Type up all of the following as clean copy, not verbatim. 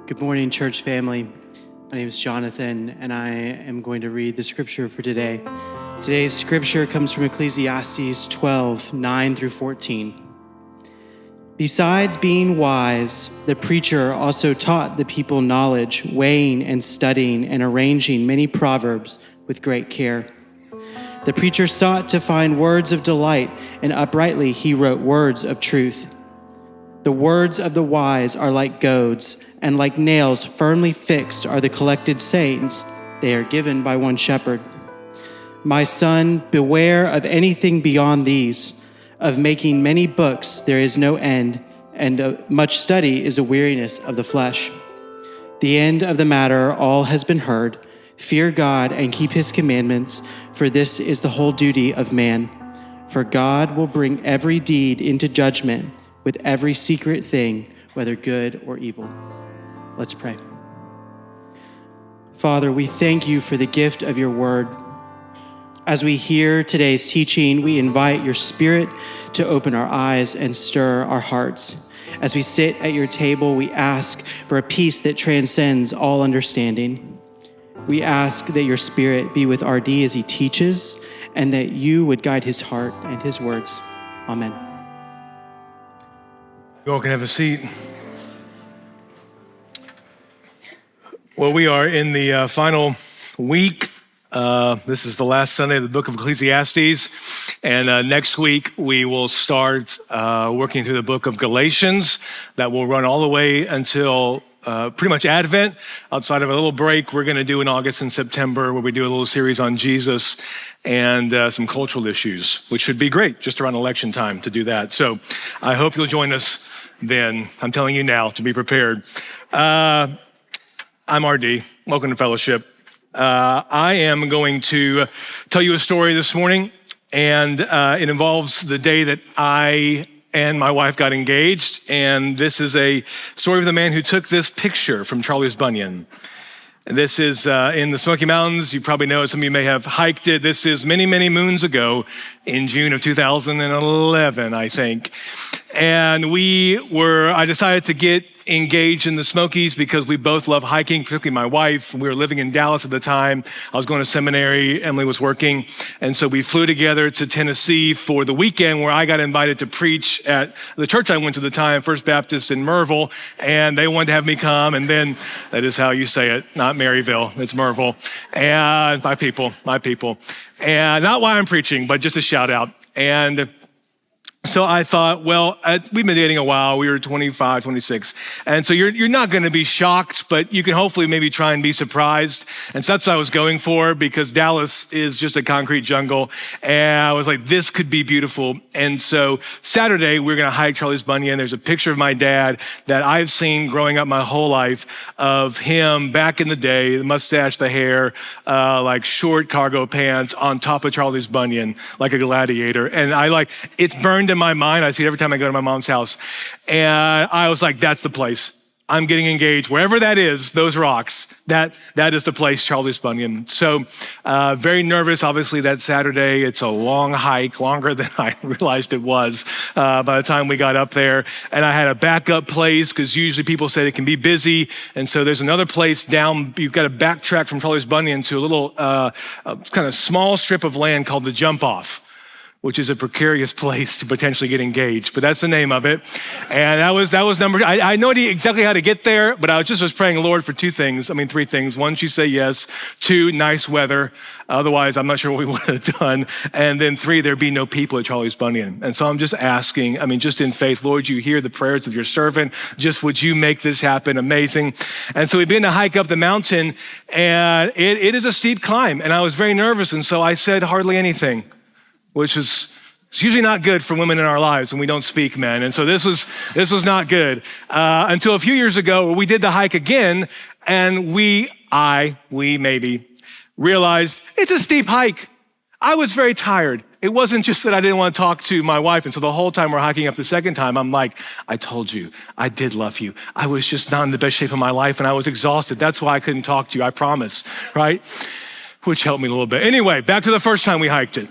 Good morning, church family. My name is Jonathan, and I am going to read the scripture for today. Today's scripture comes from Ecclesiastes 12, 9 through 14. Besides being wise, the preacher also taught the people knowledge, weighing and studying and arranging many proverbs with great care. The preacher sought to find words of delight, and uprightly he wrote words of truth. The words of the wise are like goads, and like nails firmly fixed are the collected sayings. They are given by one shepherd. My son, beware of anything beyond these. Of making many books there is no end, and much study is a weariness of the flesh. The end of the matter all has been heard. Fear God and keep his commandments, for this is the whole duty of man. For God will bring every deed into judgment, with every secret thing, whether good or evil. Let's pray. Father, we thank you for the gift of your word. As we hear today's teaching, we invite your Spirit to open our eyes and stir our hearts. As we sit at your table, we ask for a peace that transcends all understanding. We ask that your Spirit be with RD as he teaches, and that you would guide his heart and his words. Amen. You all can have a seat. Well, we are in the final week. This is the last Sunday of the book of Ecclesiastes. And next week, we will start working through the book of Galatians. That will run all the way until pretty much Advent. Outside of a little break we're going to do in August and September, where we do a little series on Jesus and some cultural issues, which should be great, just around election time to do that. So I hope you'll join us then. I'm telling you now to be prepared. I'm RD. Welcome to Fellowship. I am going to tell you a story this morning, and it involves the day that I and my wife got engaged. And this is a story of the man who took this picture from Charles Bunyan. And this is in the Smoky Mountains. You probably know it. Some of you may have hiked it. This is many, many moons ago in June of 2011, I think. And I decided to get engaged in the Smokies because we both love hiking, particularly my wife. We were living in Dallas at the time. I was going to seminary. Emily was working. And so we flew together to Tennessee for the weekend, where I got invited to preach at the church I went to at the time, First Baptist in Merville. And they wanted to have me come. And then that is how you say it, not Maryville, it's Merville. And my people. And not why I'm preaching, but just a shout out. And so I thought, well, we've been dating a while. We were 25, 26. And so you're not going to be shocked, but you can hopefully maybe try and be surprised. And so that's what I was going for, because Dallas is just a concrete jungle. And I was like, this could be beautiful. And so Saturday, we're going to hike Charles Bunyan. There's a picture of my dad that I've seen growing up my whole life of him back in the day, the mustache, the hair, like short cargo pants on top of Charles Bunyan, like a gladiator. And it's burned in my mind. I see it every time I go to my mom's house. And I was like, that's the place. I'm getting engaged. Wherever that is, those rocks, that is the place, Charles Bunyan. So very nervous, obviously, that Saturday. It's a long hike, longer than I realized it was by the time we got up there. And I had a backup place, because usually people say it can be busy. And so there's another place down. You've got to backtrack from Charles Bunyan to a little kind of small strip of land called the Jump Off, which is a precarious place to potentially get engaged, but that's the name of it. And that was number. I know exactly how to get there, but I was praying, Lord, for three things. One, you say yes. Two, nice weather. Otherwise, I'm not sure what we would have done. And then three, there be no people at Charles Bunyan. And so I'm just asking, just in faith, Lord, you hear the prayers of your servant. Just would you make this happen? Amazing. And so we began to hike up the mountain, and it is a steep climb. And I was very nervous. And so I said hardly anything, which is usually not good for women in our lives when we don't speak, men. And so this was not good until a few years ago, where we did the hike again, and we maybe realized it's a steep hike. I was very tired. It wasn't just that I didn't want to talk to my wife. And so the whole time we're hiking up the second time, I'm like, I told you, I did love you. I was just not in the best shape of my life, and I was exhausted. That's why I couldn't talk to you, I promise, right? Which helped me a little bit. Anyway, back to the first time we hiked it.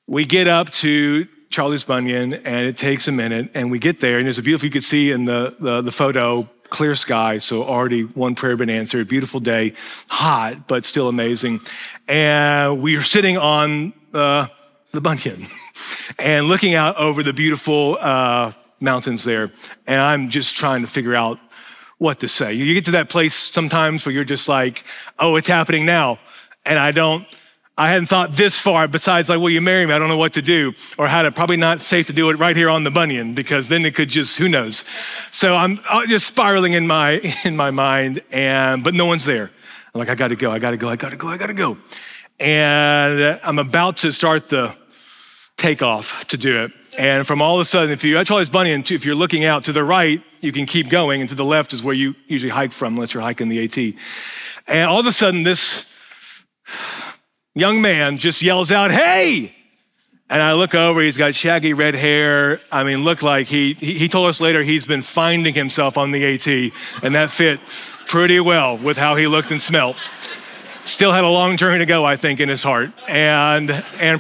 We get up to Charles Bunyan, and it takes a minute, and we get there, and there's a beautiful, you could see in the photo, clear sky, so already one prayer been answered, beautiful day, hot, but still amazing. And we are sitting on the Bunyan and looking out over the beautiful mountains there, and I'm just trying to figure out what to say. You get to that place sometimes where you're just like, oh, it's happening now, and I hadn't thought this far besides like, will you marry me? I don't know what to do, or how to, probably not safe to do it right here on the Bunyan, because then it could just, who knows? So I'm just spiraling in my mind, but no one's there. I'm like, I gotta go. And I'm about to start the takeoff to do it. And from all of a sudden, if you're at Charles Bunyan, if you're looking out to the right, you can keep going, and to the left is where you usually hike from, unless you're hiking the AT. And all of a sudden, this young man just yells out, hey! And I look over, he's got shaggy red hair. I mean, look like he told us later he's been finding himself on the AT, and that fit pretty well with how he looked and smelled. Still had a long journey to go, I think, in his heart, and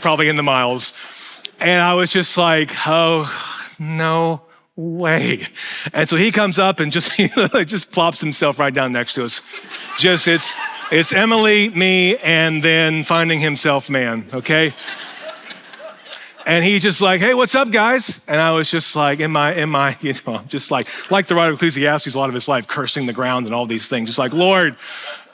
probably in the miles. And I was just like, oh, no way. And so he comes up and just plops himself right down next to us. It's Emily, me, and then finding himself man, okay? And he just like, hey, what's up, guys? And I was just like, just like the writer of Ecclesiastes, a lot of his life, cursing the ground and all these things. Just like, Lord,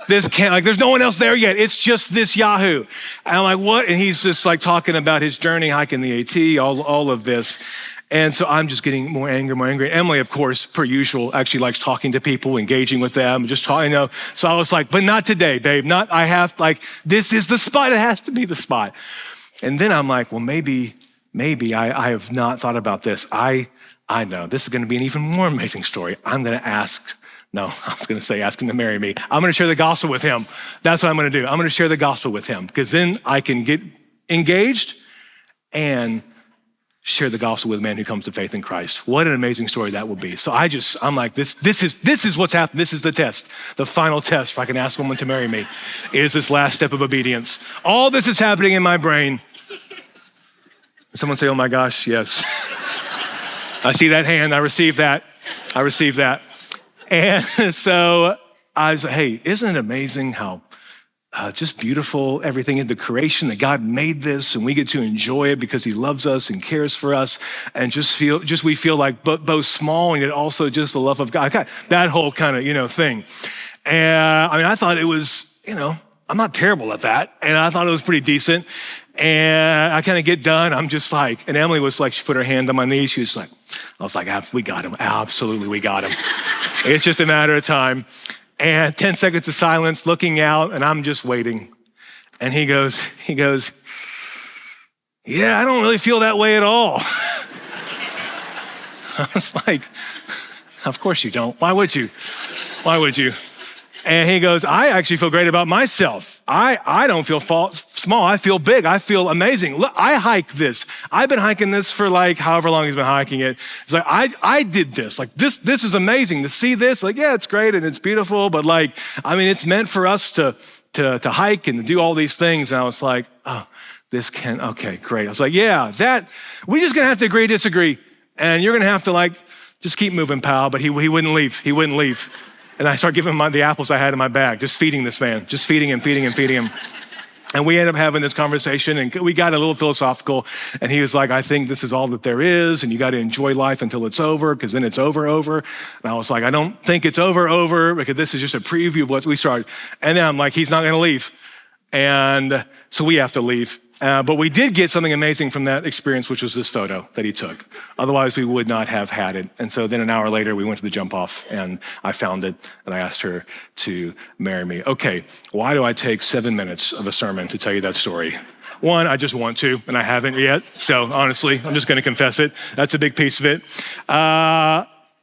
this can't, like, there's no one else there yet. It's just this Yahoo. And I'm like, what? And he's just like talking about his journey, hiking the AT, all of this. And so I'm just getting more angry. Emily, of course, per usual, actually likes talking to people, engaging with them, just talking, So I was like, but not today, babe. This is the spot. It has to be the spot. And then I'm like, well, maybe I have not thought about this. I know this is going to be an even more amazing story. I'm going to ask him to marry me. I'm going to share the gospel with him. That's what I'm going to do. I'm going to share the gospel with him, because then I can get engaged and share the gospel with a man who comes to faith in Christ. What an amazing story that will be. So I'm like, this is what's happened. This is the test. The final test, if I can ask a woman to marry me, is this last step of obedience. All this is happening in my brain. Someone say, oh my gosh, yes. I see that hand, I received that. And so I was like, hey, isn't it amazing how just beautiful everything in the creation, that God made this and we get to enjoy it because he loves us and cares for us, and we feel like both small and yet also just the love of God. That whole kind of, thing. And I thought it was, I'm not terrible at that. And I thought it was pretty decent. And I kind of get done. I'm just like, and Emily was like, she put her hand on my knee. She was like, I was like, we got him. Absolutely, we got him. It's just a matter of time. And 10 seconds of silence, looking out, and I'm just waiting. And he goes, yeah, I don't really feel that way at all. I was like, of course you don't. Why would you? And he goes, I actually feel great about myself. I don't feel small. I feel big. I feel amazing. Look, I hike this. I've been hiking this for like however long he's been hiking it. It's like, I did this. Like this is amazing to see this. Like, yeah, it's great and it's beautiful, but it's meant for us to hike and to do all these things. And I was like, oh, okay, great. I was like, yeah, we're just gonna have to agree, disagree. And you're gonna have to just keep moving, pal. But he wouldn't leave. He wouldn't leave. And I started giving him the apples I had in my bag, just feeding this man, just feeding him. And we ended up having this conversation, and we got a little philosophical, and he was like, I think this is all that there is, and you got to enjoy life until it's over, because then it's over. And I was like, I don't think it's over, because this is just a preview of what we started. And then I'm like, he's not going to leave. And so we have to leave. But we did get something amazing from that experience, which was this photo that he took. Otherwise, we would not have had it. And so then an hour later, we went to the jump off, and I found it, and I asked her to marry me. Okay, why do I take 7 minutes of a sermon to tell you that story? One, I just want to, and I haven't yet. So honestly, I'm just going to confess it. That's a big piece of it.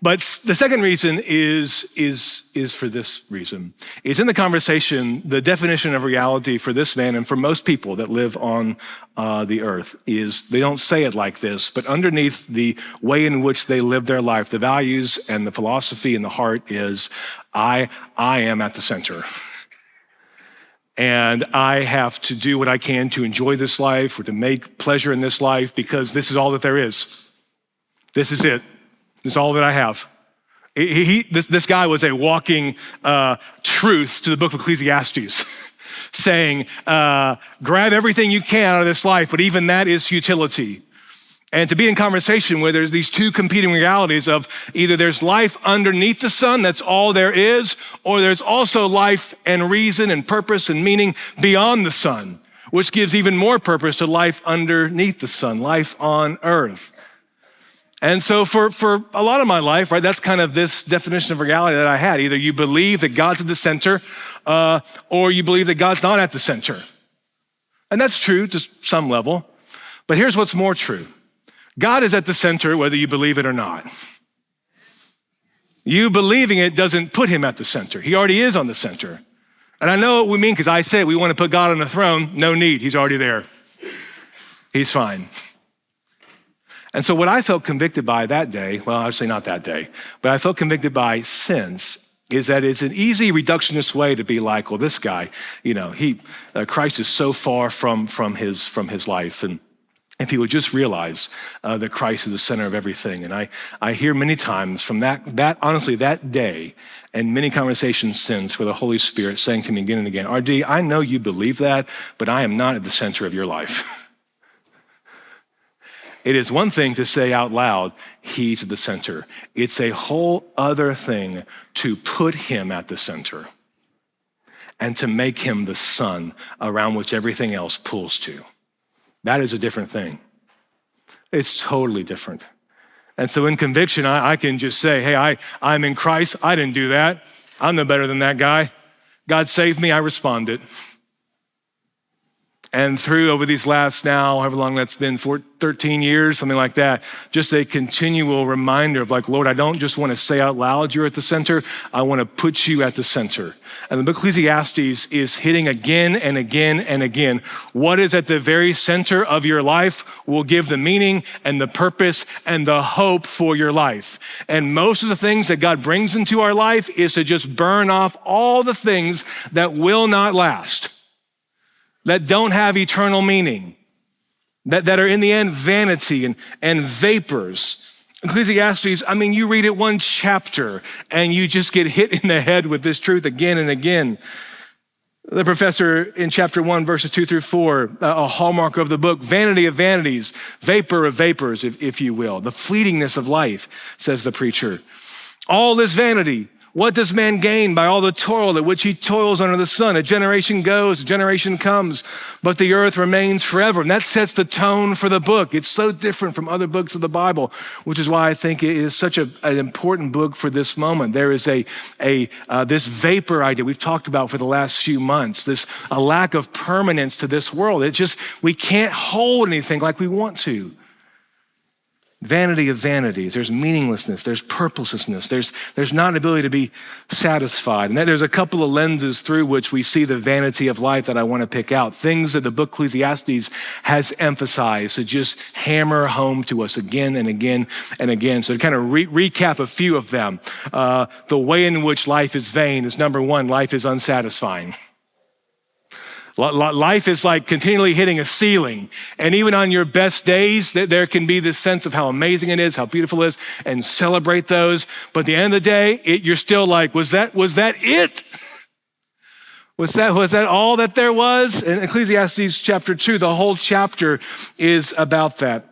But the second reason is for this reason. It's in the conversation, the definition of reality for this man and for most people that live on the earth is, they don't say it like this, but underneath the way in which they live their life, the values and the philosophy and the heart is, I am at the center. and I have to do what I can to enjoy this life or to make pleasure in this life because this is all that there is. This is it. This is all that I have. This guy was a walking truth to the book of Ecclesiastes, saying, grab everything you can out of this life, but even that is futility. And to be in conversation where there's these two competing realities of either there's life underneath the sun, that's all there is, or there's also life and reason and purpose and meaning beyond the sun, which gives even more purpose to life underneath the sun, life on earth. And so for a lot of my life, right, that's kind of this definition of reality that I had. Either you believe that God's at the center, or you believe that God's not at the center. And that's true to some level. But here's what's more true. God is at the center whether you believe it or not. You believing it doesn't put him at the center. He already is on the center. And I know what we mean because I say we want to put God on the throne. No need, he's already there. He's fine. And so what I felt convicted by that day, well, actually not that day, but I felt convicted by since is that it's an easy reductionist way to be like, well, this guy, Christ is so far from his life. And if he would just realize that Christ is the center of everything. And I hear many times from that day and many conversations since where the Holy Spirit saying to me again and again, RD, I know you believe that, but I am not at the center of your life. It is one thing to say out loud, he's at the center. It's a whole other thing to put him at the center and to make him the sun around which everything else pulls to. That is a different thing. It's totally different. And so in conviction, I can just say, hey, I'm in Christ. I didn't do that. I'm no better than that guy. God saved me. I responded. And through over these last now, however long that's been, 13 years, something like that, just a continual reminder of like, Lord, I don't just want to say out loud you're at the center. I want to put you at the center. And the book of Ecclesiastes is hitting again and again and again. What is at the very center of your life will give the meaning and the purpose and the hope for your life. And most of the things that God brings into our life is to just burn off all the things that will not last, that don't have eternal meaning, that are in the end vanity and vapors. Ecclesiastes, I mean, you read it one chapter and you just get hit in the head with this truth again and again. The professor in chapter 1, verses 2 through 4, a hallmark of the book, vanity of vanities, vapor of vapors, if you will. The fleetingness of life, says the preacher. All is vanity. What does man gain by all the toil at which he toils under the sun? A generation goes, a generation comes, but the earth remains forever. And that sets the tone for the book. It's so different from other books of the Bible, which is why I think it is such an important book for this moment. There is this vapor idea we've talked about for the last few months, a lack of permanence to this world. We can't hold anything like we want to. Vanity of vanities, there's meaninglessness, there's purposelessness, there's not an ability to be satisfied. And then there's a couple of lenses through which we see the vanity of life that I want to pick out. Things that the book Ecclesiastes has emphasized to just hammer home to us again and again and again. So to kind of recap a few of them, the way in which life is vain is number one, life is unsatisfying. Life is like continually hitting a ceiling. And even on your best days, there can be this sense of how amazing it is, how beautiful it is, and celebrate those. But at the end of the day, you're still like, was that it? Was that all that there was? In Ecclesiastes chapter 2, the whole chapter is about that.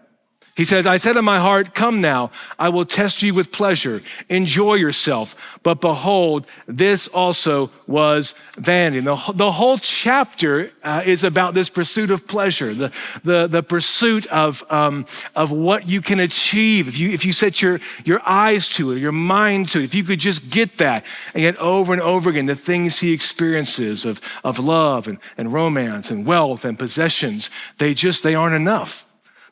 He says, I said in my heart, come now, I will test you with pleasure. Enjoy yourself. But behold, this also was vanity. And the whole chapter is about this pursuit of pleasure, the pursuit of what you can achieve. If you set your eyes to it, your mind to it, if you could just get that. And yet over and over again, the things he experiences of love and romance and wealth and possessions, they aren't enough.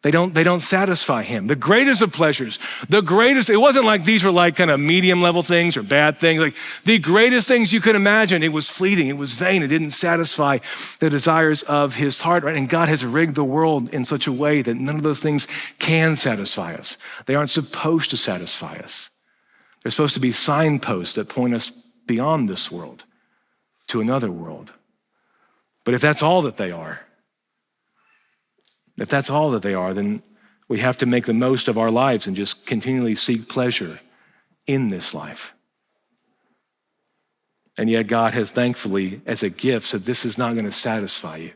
They don't satisfy him. The greatest of pleasures, it wasn't like these were like kind of medium level things or bad things. Like the greatest things you could imagine, it was fleeting, it was vain, it didn't satisfy the desires of his heart, right? And God has rigged the world in such a way that none of those things can satisfy us. They aren't supposed to satisfy us. They're supposed to be signposts that point us beyond this world to another world. But if that's all that they are, then we have to make the most of our lives and just continually seek pleasure in this life. And yet God has thankfully, as a gift, said this is not going to satisfy you.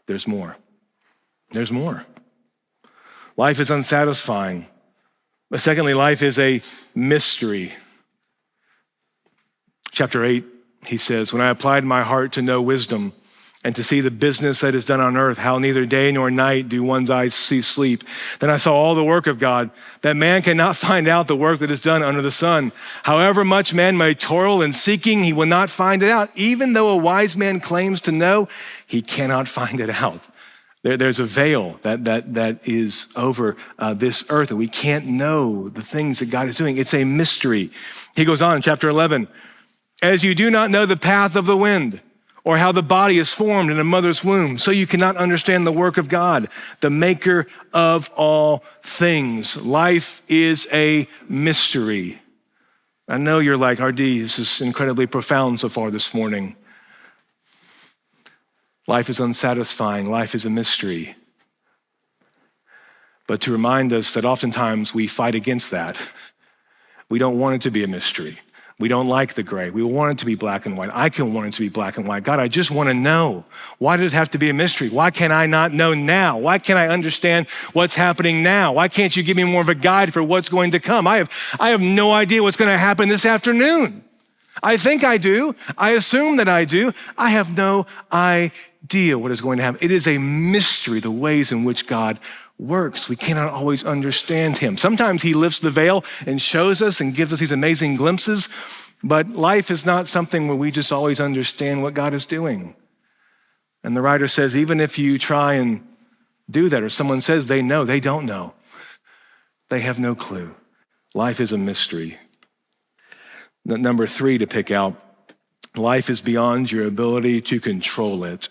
There's more. There's more. Life is unsatisfying. But secondly, life is a mystery. Chapter 8, he says, when I applied my heart to know wisdom and to see the business that is done on earth, how neither day nor night do one's eyes see sleep, then I saw all the work of God, that man cannot find out the work that is done under the sun. However much man may toil in seeking, he will not find it out. Even though a wise man claims to know, he cannot find it out. There's a veil that is over this earth, and we can't know the things that God is doing. It's a mystery. He goes on in chapter 11, as you do not know the path of the wind, or how the body is formed in a mother's womb, so you cannot understand the work of God, the maker of all things. Life is a mystery. I know you're like, RD, this is incredibly profound so far this morning. Life is unsatisfying. Life is a mystery. But to remind us that oftentimes we fight against that. We don't want it to be a mystery. We don't like the gray. We want it to be black and white. I can want it to be black and white. God, I just want to know. Why does it have to be a mystery? Why can I not know now? Why can't I understand what's happening now? Why can't you give me more of a guide for what's going to come? I have no idea what's going to happen this afternoon. I think I do. I assume that I do. I have no idea what is going to happen. It is a mystery, the ways in which God works. We cannot always understand him. Sometimes he lifts the veil and shows us and gives us these amazing glimpses, but life is not something where we just always understand what God is doing. And the writer says, even if you try and do that, or someone says they know, they don't know. They have no clue. Life is a mystery. Number 3 to pick out, life is beyond your ability to control it.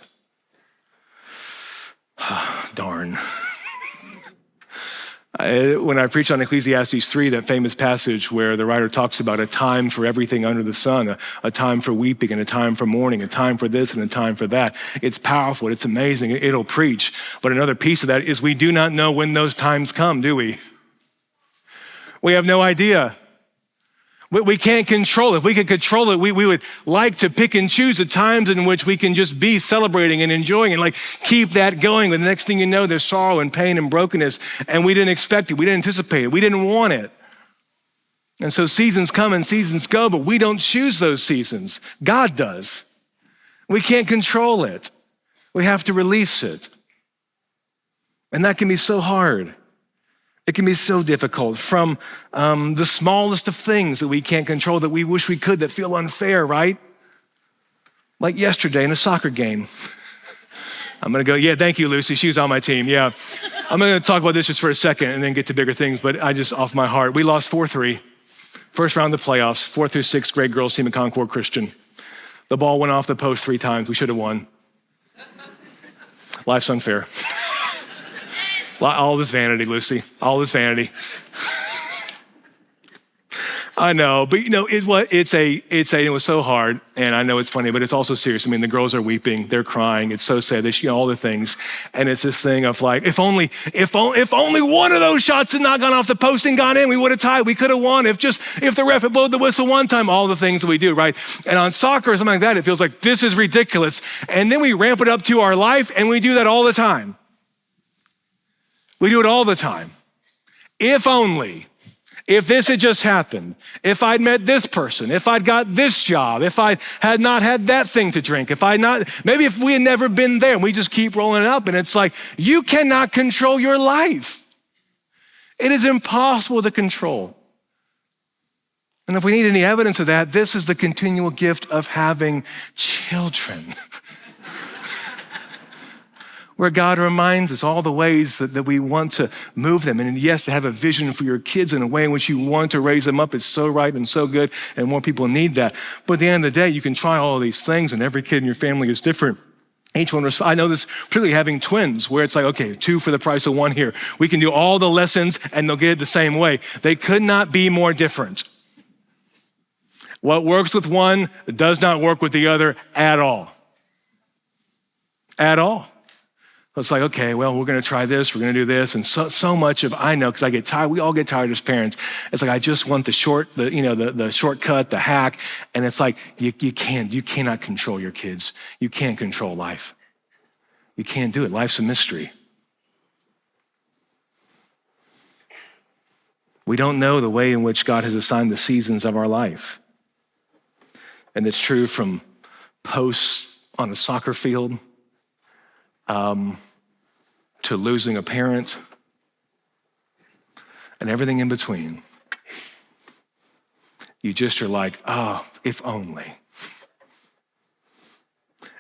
Darn. When I preach on Ecclesiastes 3, that famous passage where the writer talks about a time for everything under the sun, a time for weeping and a time for mourning, a time for this and a time for that. It's powerful, it's amazing, it'll preach. But another piece of that is we do not know when those times come, do we? We have no idea. We can't control it. If we could control it, we would like to pick and choose the times in which we can just be celebrating and enjoying and like keep that going. But the next thing you know, there's sorrow and pain and brokenness, and we didn't expect it. We didn't anticipate it. We didn't want it. And so seasons come and seasons go, but we don't choose those seasons. God does. We can't control it. We have to release it. And that can be so hard. It can be so difficult, from the smallest of things that we can't control, that we wish we could, that feel unfair, right? Like yesterday in a soccer game. I'm gonna go, yeah, thank you, Lucy. She was on my team, yeah. I'm gonna talk about this just for a second and then get to bigger things, but I just, off my heart. We lost 4-3, first round of the playoffs, 4th through 6th grade girls team at Concord Christian. The ball went off the post 3 times. We should have won. Life's unfair. All this vanity, Lucy, all this vanity. I know, but it was so hard, and I know it's funny, but it's also serious. I mean, the girls are weeping, they're crying, it's so sad, they all the things, and it's this thing of like, if only one of those shots had not gone off the post and gone in, we would have tied, we could have won. If the ref had blowed the whistle one time, all the things that we do, right? And on soccer or something like that, it feels like this is ridiculous, and then we ramp it up to our life, and we do that all the time. We do it all the time. If this had just happened, if I'd met this person, if I'd got this job, if I had not had that thing to drink, maybe if we had never been there, and we just keep rolling it up, and it's like, you cannot control your life. It is impossible to control. And if we need any evidence of that, this is the continual gift of having children. Where God reminds us all the ways that we want to move them. And yes, to have a vision for your kids in a way in which you want to raise them up is so right and so good, and more people need that. But at the end of the day, you can try all of these things, and every kid in your family is different. Each one, I know this, particularly having twins, where it's like, okay, 2 for the price of 1 here. We can do all the lessons and they'll get it the same way. They could not be more different. What works with one does not work with the other at all. at all. It's like, okay, well, we're gonna try this, we're gonna do this. And so much of, I know, because I get tired, we all get tired as parents. It's like, I just want the shortcut, the hack. And it's like, you cannot control your kids. You can't control life. You can't do it. Life's a mystery. We don't know the way in which God has assigned the seasons of our life. And it's true from posts on a soccer field, to losing a parent, and everything in between. You just are like, oh, if only.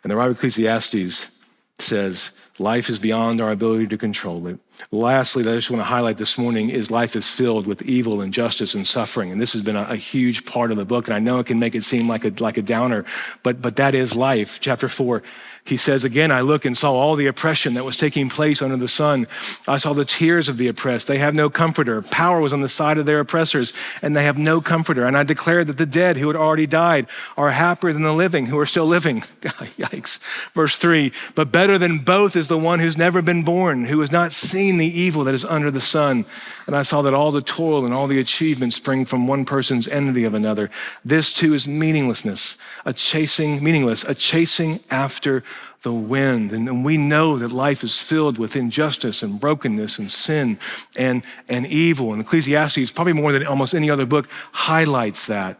And the writer of Ecclesiastes says, life is beyond our ability to control it. Lastly, that I just want to highlight this morning is life is filled with evil, injustice, and suffering. And this has been a huge part of the book, and I know it can make it seem like a downer, but that is life. Chapter 4, he says, again, I looked and saw all the oppression that was taking place under the sun. I saw the tears of the oppressed. They have no comforter. Power was on the side of their oppressors, and they have no comforter. And I declared that the dead who had already died are happier than the living who are still living. Yikes. Verse 3, but better than both is the one who's never been born, who has not seen the evil that is under the sun. And I saw that all the toil and all the achievement spring from one person's envy of another. This too is meaningless, a chasing after the wind. And we know that life is filled with injustice and brokenness and sin and evil. And Ecclesiastes, probably more than almost any other book, highlights that.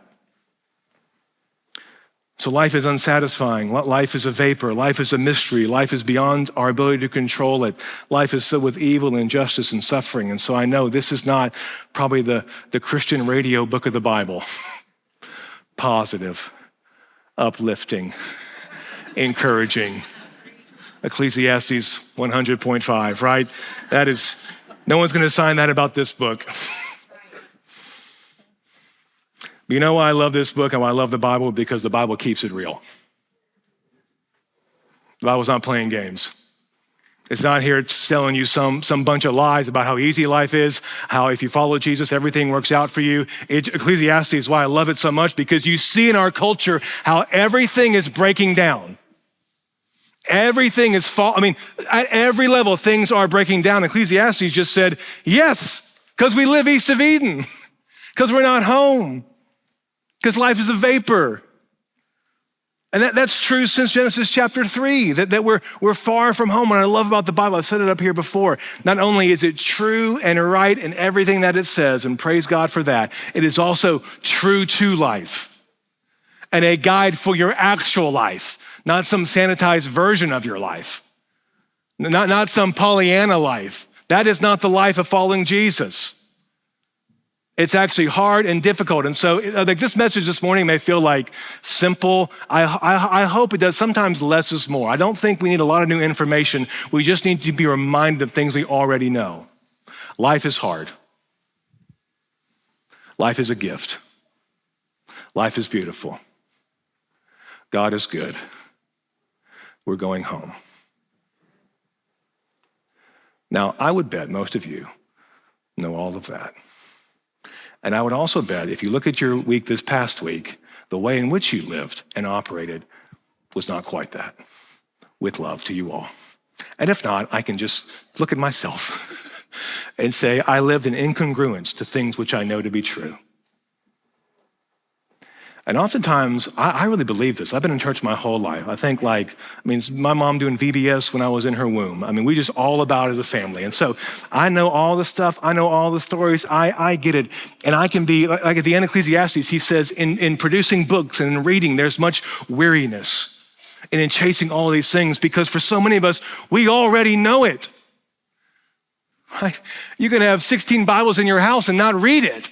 So life is unsatisfying. Life is a vapor. Life is a mystery. Life is beyond our ability to control it. Life is filled with evil, injustice, and suffering. And so I know this is not probably the Christian radio book of the Bible. Positive, uplifting, encouraging. Ecclesiastes 100.5, right? That is, no one's going to sign that about this book. You know why I love this book and why I love the Bible? Because the Bible keeps it real. The Bible's not playing games. It's not here selling you some bunch of lies about how easy life is, how if you follow Jesus, everything works out for you. Ecclesiastes is why I love it so much, because you see in our culture how everything is breaking down. Everything is at every level, things are breaking down. Ecclesiastes just said, yes, because we live east of Eden, because we're not home. Because life is a vapor. And that's true since Genesis chapter 3, that we're far from home. And I love about the Bible, I've said it up here before, not only is it true and right in everything that it says, and praise God for that, it is also true to life and a guide for your actual life, not some sanitized version of your life, not some Pollyanna life. That is not the life of following Jesus. It's actually hard and difficult. And so like this message this morning may feel like simple. I hope it does. Sometimes less is more. I don't think we need a lot of new information. We just need to be reminded of things we already know. Life is hard. Life is a gift. Life is beautiful. God is good. We're going home. Now, I would bet most of you know all of that. And I would also bet if you look at your week this past week, the way in which you lived and operated was not quite that, with love to you all. And if not, I can just look at myself and say, I lived in incongruence to things which I know to be true. And oftentimes, I really believe this. I've been in church my whole life. I think my mom doing VBS when I was in her womb. We just all about it as a family. And so I know all the stuff. I know all the stories. I get it. And I can be, like at the end of Ecclesiastes, he says, in producing books and in reading, there's much weariness. And in chasing all these things, because for so many of us, we already know it. You can have 16 Bibles in your house and not read it.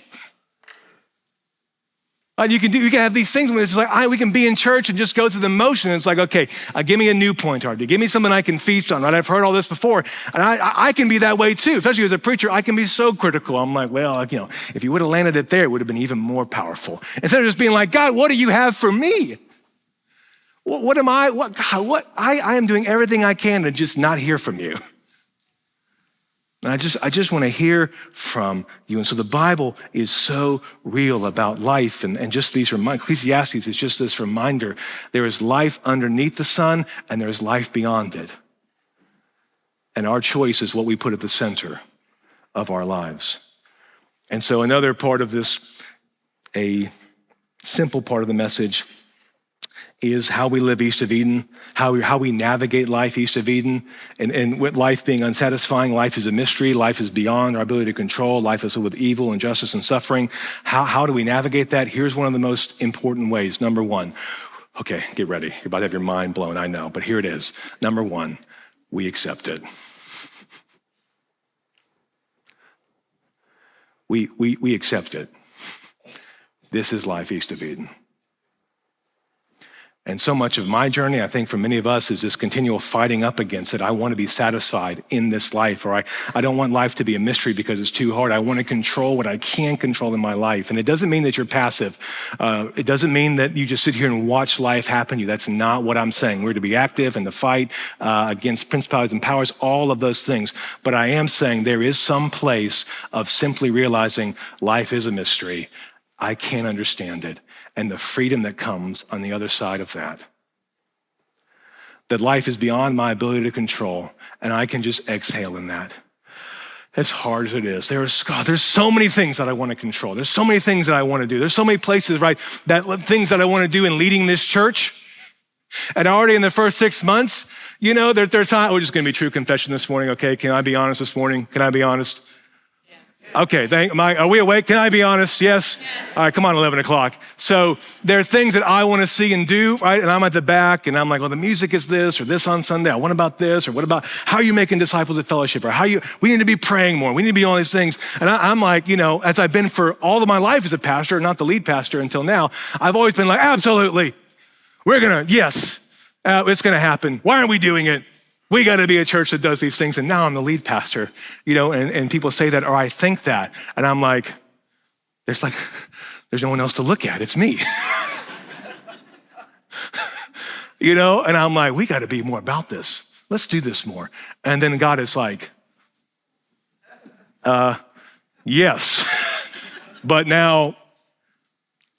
You can have these things where it's like, we can be in church and just go through the motion. And it's like, okay, give me a new point, Artie. Give me something I can feast on, right? I've heard all this before. And I can be that way too, especially as a preacher. I can be so critical. I'm like, well, if you would have landed it there, it would have been even more powerful. Instead of just being like, God, what do you have for me? I am doing everything I can to just not hear from you. And I just want to hear from you. And so the Bible is so real about life and just these Ecclesiastes is just this reminder. There is life underneath the sun and there's life beyond it. And our choice is what we put at the center of our lives. And so another part of this, a simple part of the message, is how we live east of Eden, how we navigate life east of Eden. And with life being unsatisfying, life is a mystery, life is beyond our ability to control, life is filled with evil, injustice, and suffering. How do we navigate that? Here's one of the most important ways. Number one, okay, get ready. You're about to have your mind blown, I know, but here it is. Number one, we accept it. We accept it. This is life east of Eden. And so much of my journey, I think for many of us, is this continual fighting up against it. I want to be satisfied in this life, or I don't want life to be a mystery because it's too hard. I want to control what I can control in my life. And it doesn't mean that you're passive. It doesn't mean that you just sit here and watch life happen to you. That's not what I'm saying. We're to be active and to fight against principalities and powers, all of those things. But I am saying there is some place of simply realizing life is a mystery. I can't understand it. And the freedom that comes on the other side of that. That life is beyond my ability to control, and I can just exhale in that. As hard as it is, there's so many things that I want to control. There's so many things that I want to do. There's so many places, right, things that I want to do in leading this church. And already in the first 6 months, there's time. We're just going to be true confession this morning, okay? Can I be honest this morning? Can I be honest? Okay, are we awake? Can I be honest? Yes? All right, come on, 11 o'clock. So there are things that I want to see and do, right? And I'm at the back and I'm like, well, the music is this or this on Sunday. What about this? Or what about how are you making disciples at fellowship? Or we need to be praying more. We need to be all these things. And I'm like, as I've been for all of my life as a pastor, not the lead pastor until now, I've always been like, absolutely. Yes, it's going to happen. Why aren't we doing it? We got to be a church that does these things. And now I'm the lead pastor, and people say that, or I think that. And I'm like, there's no one else to look at. It's me. And I'm like, we got to be more about this. Let's do this more. And then God is like, yes. But now,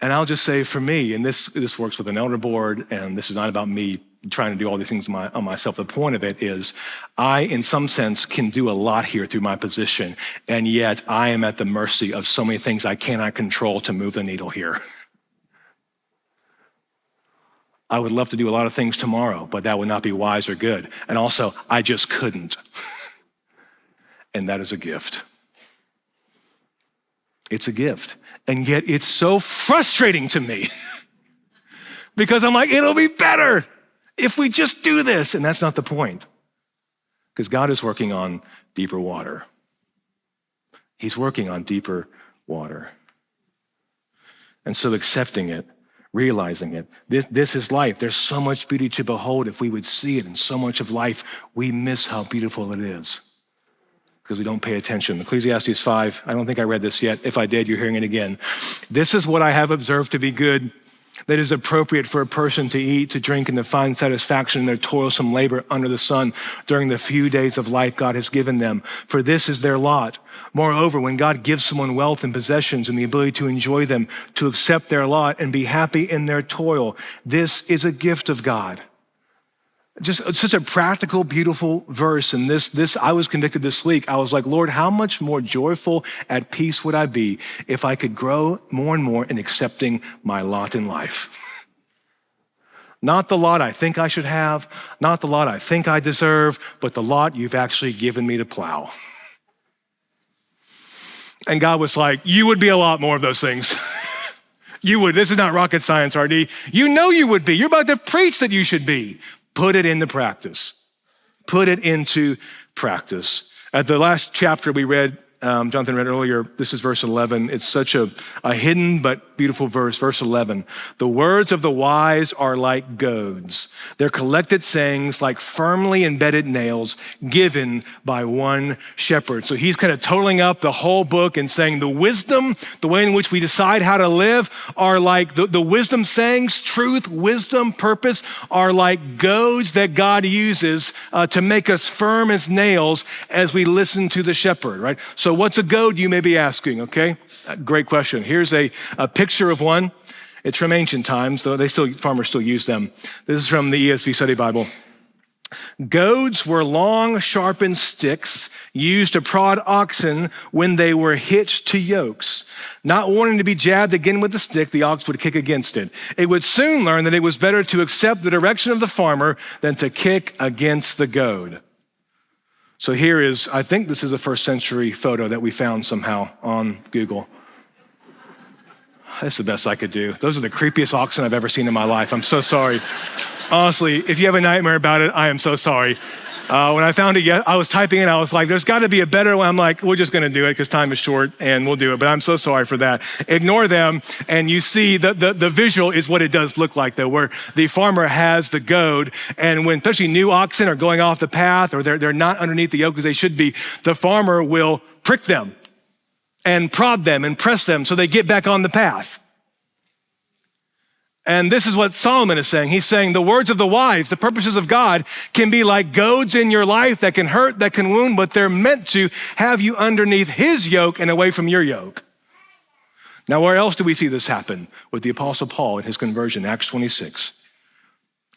and I'll just say for me, and this works with an elder board, and this is not about me trying to do all these things on myself. The point of it is I, in some sense, can do a lot here through my position, and yet I am at the mercy of so many things I cannot control to move the needle here. I would love to do a lot of things tomorrow, but that would not be wise or good. And also, I just couldn't. And that is a gift. It's a gift. And yet it's so frustrating to me because I'm like, it'll be better if we just do this. And that's not the point, because God is working on deeper water. He's working on deeper water. And so accepting it, realizing it, this is life. There's so much beauty to behold. If we would see it, and so much of life, we miss how beautiful it is because we don't pay attention. Ecclesiastes 5, I don't think I read this yet. If I did, you're hearing it again. This is what I have observed to be good, that is appropriate for a person to eat, to drink, and to find satisfaction in their toilsome labor under the sun during the few days of life God has given them. For this is their lot. Moreover, when God gives someone wealth and possessions and the ability to enjoy them, to accept their lot and be happy in their toil, this is a gift of God. Just such a practical, beautiful verse. And this, I was convicted this week. I was like, Lord, how much more joyful, at peace would I be if I could grow more and more in accepting my lot in life? Not the lot I think I should have, not the lot I think I deserve, but the lot you've actually given me to plow. And God was like, you would be a lot more of those things. You would. This is not rocket science, RD. You know you would be. You're about to preach that you should be. Put it into practice. Put it into practice. At the last chapter we read Jonathan read earlier, this is verse 11. It's such a hidden but beautiful verse. Verse 11, the words of the wise are like goads. They're collected sayings like firmly embedded nails given by one shepherd. So he's kind of totaling up the whole book and saying the wisdom, the way in which we decide how to live are like the wisdom sayings, truth, wisdom, purpose are like goads that God uses to make us firm as nails as we listen to the shepherd, right? So what's a goad, you may be asking, okay? Great question. Here's a picture of one. It's from ancient times, though farmers still use them. This is from the ESV Study Bible. Goads were long, sharpened sticks used to prod oxen when they were hitched to yokes. Not wanting to be jabbed again with the stick, the ox would kick against it. It would soon learn that it was better to accept the direction of the farmer than to kick against the goad. So here is, I think this is a first century photo that we found somehow on Google. That's the best I could do. Those are the creepiest oxen I've ever seen in my life. I'm so sorry. Honestly, if you have a nightmare about it, I am so sorry. When I found it, I was typing it, I was like, there's gotta be a better one. I'm like, we're just gonna do it because time is short and we'll do it, but I'm so sorry for that. Ignore them, and you see the visual is what it does look like though, where the farmer has the goad, and when especially new oxen are going off the path or they're not underneath the yoke as they should be, the farmer will prick them and prod them and press them so they get back on the path. And this is what Solomon is saying. He's saying the words of the wise, the purposes of God can be like goads in your life that can hurt, that can wound, but they're meant to have you underneath his yoke and away from your yoke. Now, where else do we see this happen? With the Apostle Paul in his conversion, Acts 26.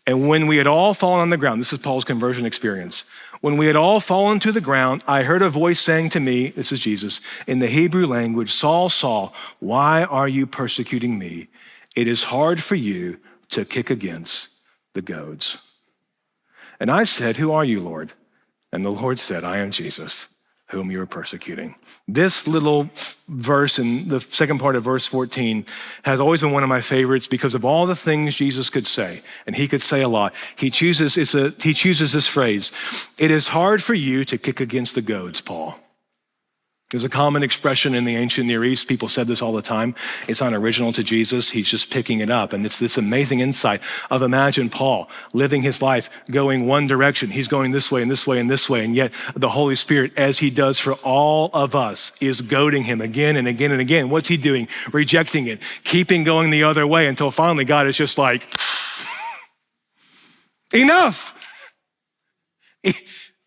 And when we had all fallen on the ground, this is Paul's conversion experience. When we had all fallen to the ground, I heard a voice saying to me, this is Jesus, in the Hebrew language, Saul, Saul, why are you persecuting me? It is hard for you to kick against the goads. And I said, who are you, Lord? And the Lord said, I am Jesus, whom you are persecuting. This little verse in the second part of verse 14 has always been one of my favorites because of all the things Jesus could say, and he could say a lot. He chooses this phrase, it is hard for you to kick against the goads, Paul. There's a common expression in the ancient Near East. People said this all the time. It's not original to Jesus. He's just picking it up. And it's this amazing insight of imagine Paul living his life going one direction. He's going this way and this way and this way. And yet the Holy Spirit, as he does for all of us, is goading him again and again and again. What's he doing? Rejecting it, keeping going the other way until finally God is just like, enough.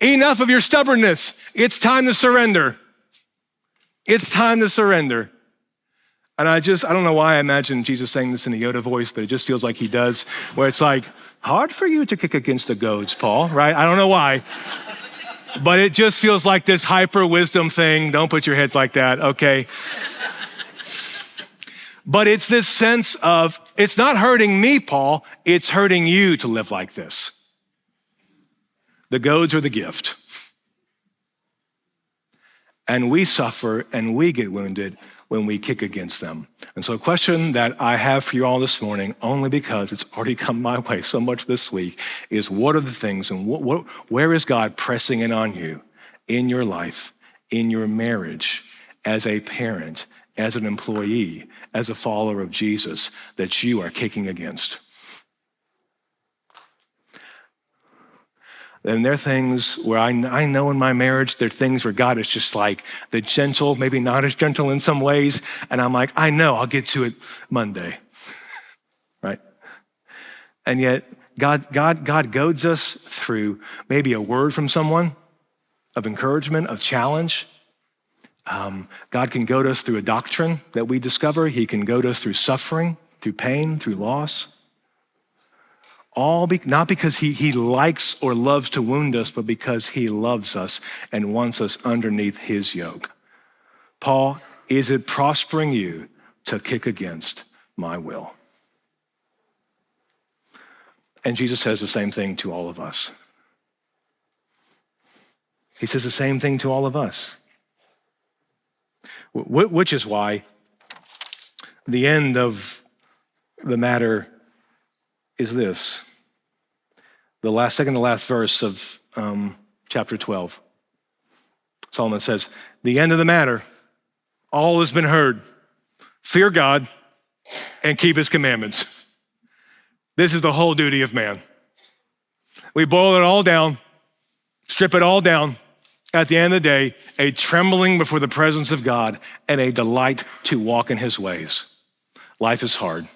Enough of your stubbornness. It's time to surrender. It's time to surrender. And I don't know why I imagine Jesus saying this in a Yoda voice, but it just feels like he does, where it's like, hard for you to kick against the goads, Paul, right? I don't know why, but it just feels like this hyper wisdom thing. Don't put your heads like that, okay? But it's this sense of, it's not hurting me, Paul, it's hurting you to live like this. The goads are the gift. And we suffer and we get wounded when we kick against them. And so a question that I have for you all this morning, only because it's already come my way so much this week, is what are the things and where is God pressing in on you in your life, in your marriage, as a parent, as an employee, as a follower of Jesus, that you are kicking against? And there are things where I know in my marriage, there are things where God is just like the gentle, maybe not as gentle in some ways. And I'm like, I know, I'll get to it Monday, right? And yet God goads us through maybe a word from someone of encouragement, of challenge. God can goad us through a doctrine that we discover. He can goad us through suffering, through pain, through loss. Not because he likes or loves to wound us, but because he loves us and wants us underneath his yoke. Paul, is it prospering you to kick against my will? And Jesus says the same thing to all of us. He says the same thing to all of us. Which is why the end of the matter is this. The second to last verse of chapter 12. Solomon says, the end of the matter, all has been heard. Fear God and keep his commandments. This is the whole duty of man. We boil it all down, strip it all down. At the end of the day, a trembling before the presence of God and a delight to walk in his ways. Life is hard.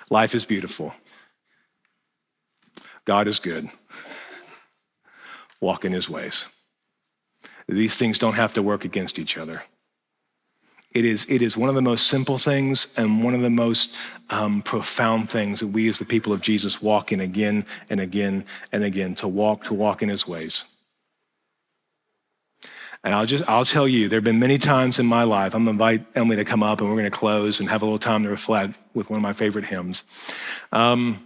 Life is beautiful. God is good. Walk in his ways. These things don't have to work against each other. It is one of the most simple things and one of the most profound things that we as the people of Jesus walk in again and again and again, to walk in his ways. And I'll tell you, there have been many times in my life, I'm gonna invite Emily to come up and we're gonna close and have a little time to reflect with one of my favorite hymns. That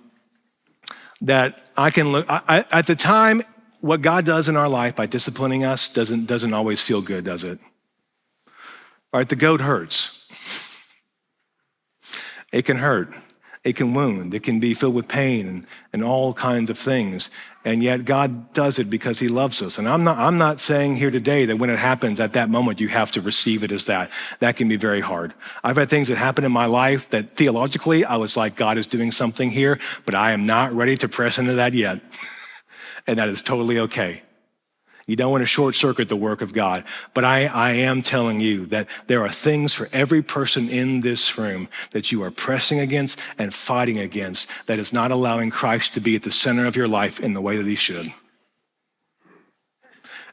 I can look, at the time, what God does in our life by disciplining us doesn't always feel good, does it? All right, the goat hurts. It can hurt. It can wound. It can be filled with pain and all kinds of things. And yet God does it because he loves us. And I'm not saying here today that when it happens at that moment, you have to receive it as that. That can be very hard. I've had things that happen in my life that theologically, I was like, God is doing something here, but I am not ready to press into that yet. And that is totally okay. You don't want to short circuit the work of God. But I am telling you that there are things for every person in this room that you are pressing against and fighting against that is not allowing Christ to be at the center of your life in the way that he should.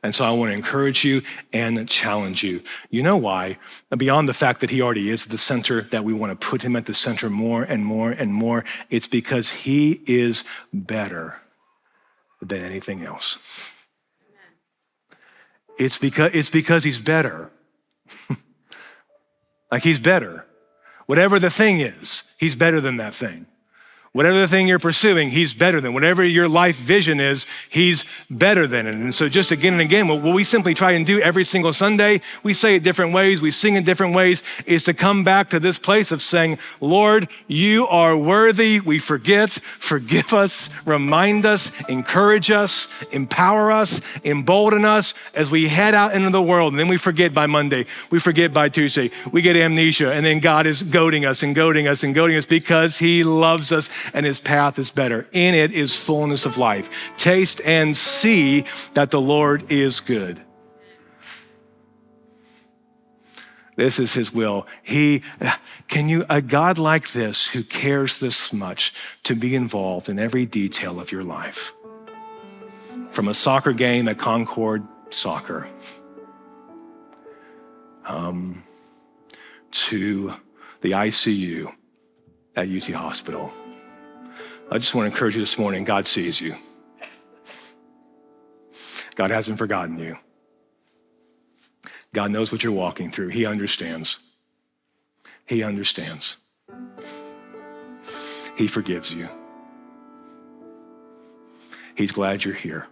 And so I want to encourage you and challenge you. You know why? Beyond the fact that he already is at the center, that we want to put him at the center more and more and more, it's because he is better than anything else. It's because he's better. Like he's better. Whatever the thing is, he's better than that thing. Whatever the thing you're pursuing, he's better than. Whatever your life vision is, he's better than it. And so just again and again, what we simply try and do every single Sunday, we say it different ways, we sing in different ways, is to come back to this place of saying, Lord, you are worthy. We forgive us, remind us, encourage us, empower us, embolden us as we head out into the world. And then we forget by Monday, we forget by Tuesday, we get amnesia, and then God is goading us and goading us and goading us because he loves us. And his path is better. In it is fullness of life. Taste and see that the Lord is good. This is his will. A God like this who cares this much to be involved in every detail of your life? From a soccer game at Concord Soccer to the ICU at UT Hospital. I just want to encourage you this morning, God sees you. God hasn't forgotten you. God knows what you're walking through. He understands. He understands. He forgives you. He's glad you're here.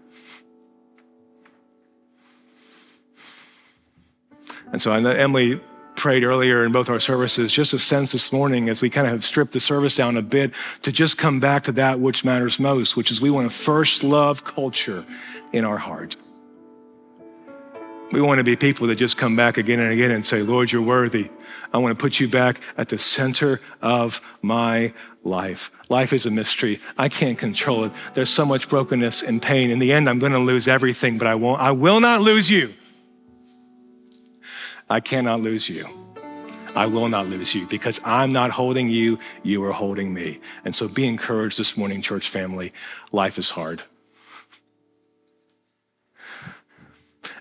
And so I know Emily prayed earlier in both our services, just a sense this morning as we kind of have stripped the service down a bit to just come back to that which matters most, which is we want to first love culture in our heart. We want to be people that just come back again and again and say, Lord, you're worthy. I want to put you back at the center of my life. Life is a mystery. I can't control it. There's so much brokenness and pain. In the end, I'm going to lose everything, but I will not lose you. I cannot lose you. I will not lose you because I'm not holding you, you are holding me. And so be encouraged this morning, church family. Life is hard.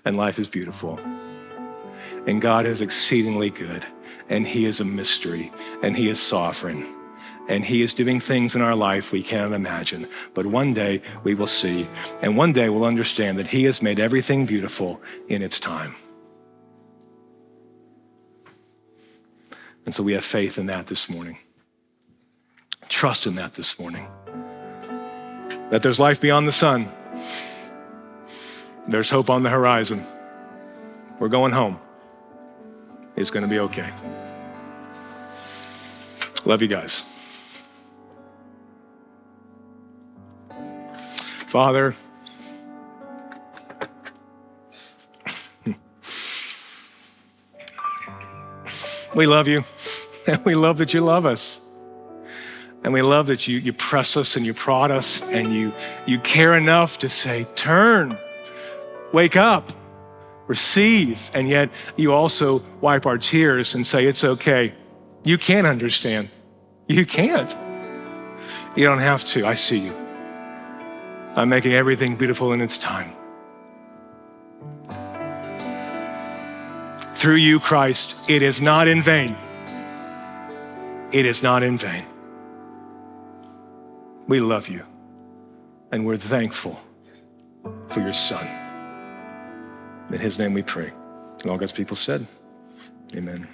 And life is beautiful. And God is exceedingly good. And he is a mystery. And he is sovereign. And he is doing things in our life we cannot imagine. But one day we will see. And one day we'll understand that he has made everything beautiful in its time. And so we have faith in that this morning. Trust in that this morning. That there's life beyond the sun. There's hope on the horizon. We're going home. It's going to be okay. Love you guys. Father, We love you, and we love that you love us. And we love that you press us and you prod us and you care enough to say, turn, wake up, receive. And yet you also wipe our tears and say, it's okay. You can't understand. You can't. You don't have to. I see you. I'm making everything beautiful in its time. Through you, Christ, it is not in vain. It is not in vain. We love you, and we're thankful for your Son. In his name we pray. And all God's people said, amen.